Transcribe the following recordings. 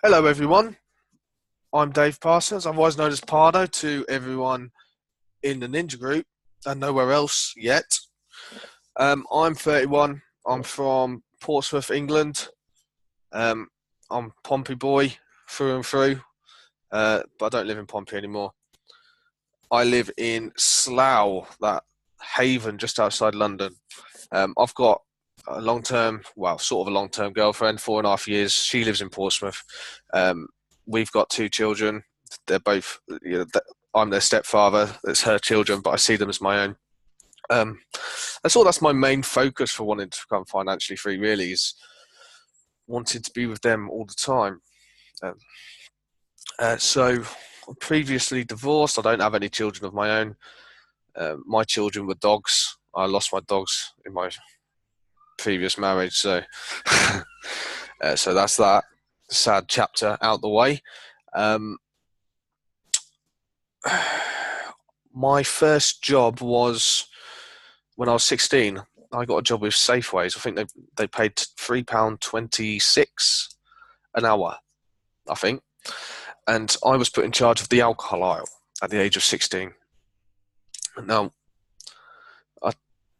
Hello, everyone. I'm Dave Parsons, otherwise known as Pardo to everyone in the Ninja Group and nowhere else yet. I'm 31. I'm from Portsmouth, England. Um, I'm Pompey boy through and through, but I don't live in Pompey anymore. I live in Slough, that haven just outside London. I've got a long-term, well, sort of a long-term girlfriend, 4.5 years. She lives in Portsmouth. Um, we've got two children. They're both, I'm their stepfather. It's her children, but I see them as my own. Um, I thought that's my main focus for wanting to become financially free, really, is wanting to be with them all the time. Um, so I'm previously divorced. I don't have any children of my own. My children were dogs. I lost my dogs in my previous marriage, so so that's that sad chapter out the way. Um, my first job was when I was 16. I got a job with Safeways. I think they paid £3.26 an hour, I think, and I was put in charge of the alcohol aisle at the age of 16. Now, I'm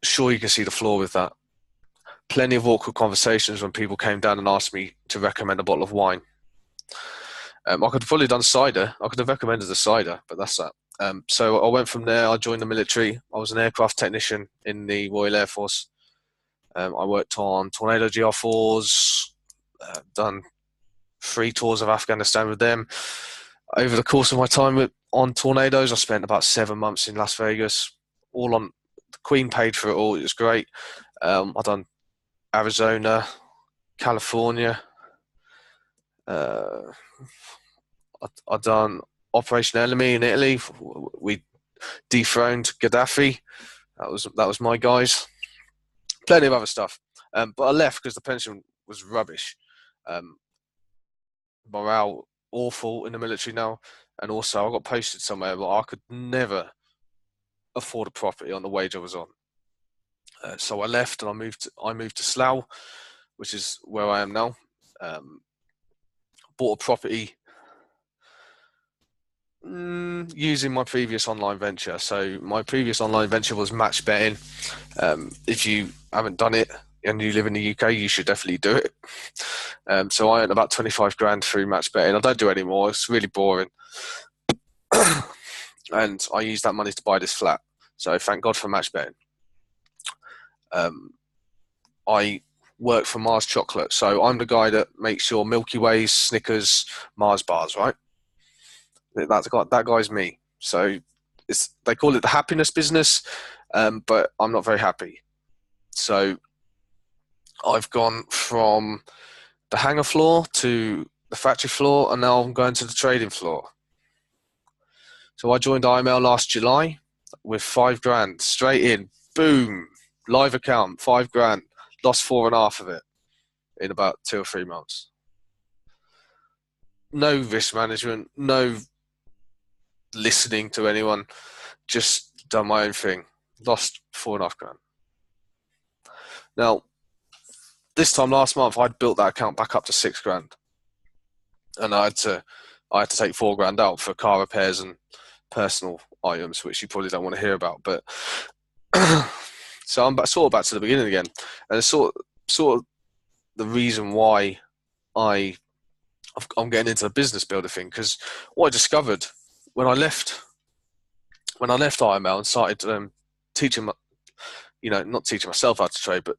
sure you can see the flaw with that. Plenty of awkward conversations when people came down and asked me to recommend a bottle of wine. I could have probably done cider. I could have recommended a cider, but that's that. So I went from there. I joined the military. I was an aircraft technician in the Royal Air Force. I worked on Tornado GR4s, done 3 tours of Afghanistan with them. Over the course of my time on Tornadoes, I spent about 7 months in Las Vegas. All on the Queen paid for it all. It was great. I've done Arizona, California. I've done Operation Enemy in Italy. We dethroned Gaddafi. That was my guys. Plenty of other stuff. But I left because the pension was rubbish. Morale awful in the military now, and also I got posted somewhere where I could never afford a property on the wage I was on. So I left and I moved to Slough, which is where I am now. Bought a property using my previous online venture. So my previous online venture was match betting. If you haven't done it and you live in the UK, you should definitely do it. So I earned about 25 grand through match betting. I don't do it anymore. It's really boring. And I used that money to buy this flat. So thank God for match betting. I work for Mars Chocolate. So I'm the guy that makes sure Milky Ways, Snickers, Mars bars, right? That guy's me. So they call it the happiness business, but I'm not very happy. So I've gone from the hangar floor to the factory floor, and now I'm going to the trading floor. So I joined IML last July with 5 grand straight in. Boom, live account, 5 grand. Lost 4.5 of it in about 2 or 3 months. No risk management, no listening to anyone, just done my own thing. Lost 4.5 grand. Now, this time last month, I'd built that account back up to 6 grand, and I had to take 4 grand out for car repairs and personal items, which you probably don't want to hear about. But so I'm sort of back to the beginning again, and it's sort of the reason why I'm getting into the business builder thing, because what I discovered when I left IML and started teaching, not teaching myself how to trade, but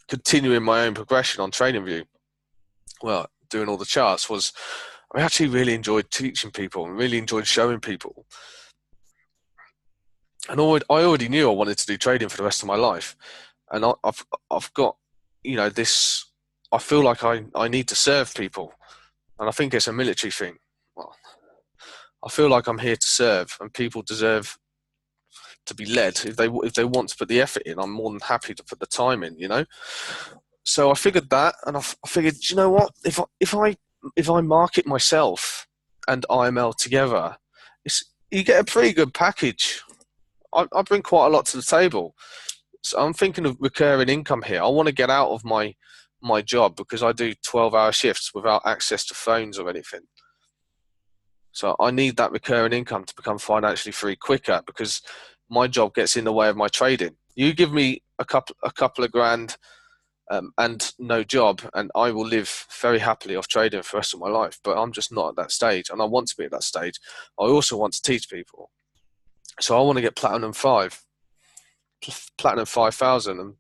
continuing my own progression on TradingView, well, doing all the charts, was I actually really enjoyed teaching people and really enjoyed showing people. And I already knew I wanted to do trading for the rest of my life. And I've got, this, I feel like I need to serve people. And I think it's a military thing. Well, I feel like I'm here to serve, and people deserve to be led. If they want to put the effort in, I'm more than happy to put the time in, So I figured that, and I figured, you know what? If I market myself and IML together, you get a pretty good package. I bring quite a lot to the table. So I'm thinking of recurring income here. I want to get out of my my job because I do 12-hour shifts without access to phones or anything. So I need that recurring income to become financially free quicker because my job gets in the way of my trading. You give me a couple of grand and no job, and I will live very happily off trading for the rest of my life. But I'm just not at that stage, and I want to be at that stage. I also want to teach people. So I want to get Platinum 5,000, and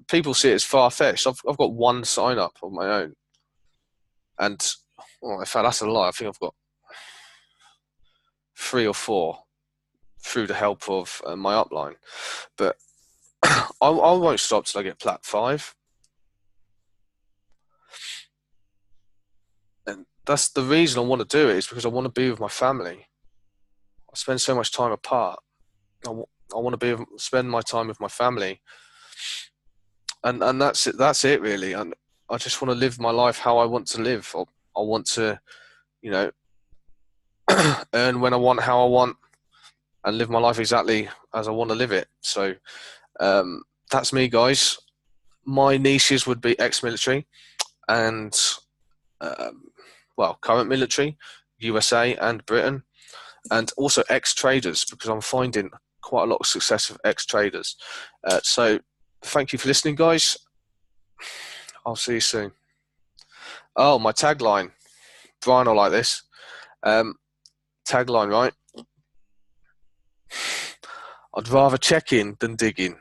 people see it as far-fetched. I've got one sign-up on my own, and in fact, that's a lie. I think I've got 3 or 4 through the help of my upline. But I won't stop till I get Plat 5. And that's the reason I want to do it, is because I want to be with my family. I spend so much time apart. I want to spend my time with my family. And that's it. That's it, really. And I just want to live my life how I want to live. I want to, you know, earn when I want, how I want, and live my life exactly as I want to live it. So that's me, guys. My niches would be ex-military and, current military, USA and Britain, and also ex-traders, because I'm finding quite a lot of success with ex-traders. So thank you for listening, guys. I'll see you soon. Oh, my tagline. Brian will like this. Tagline, right? I'd rather check in than dig in.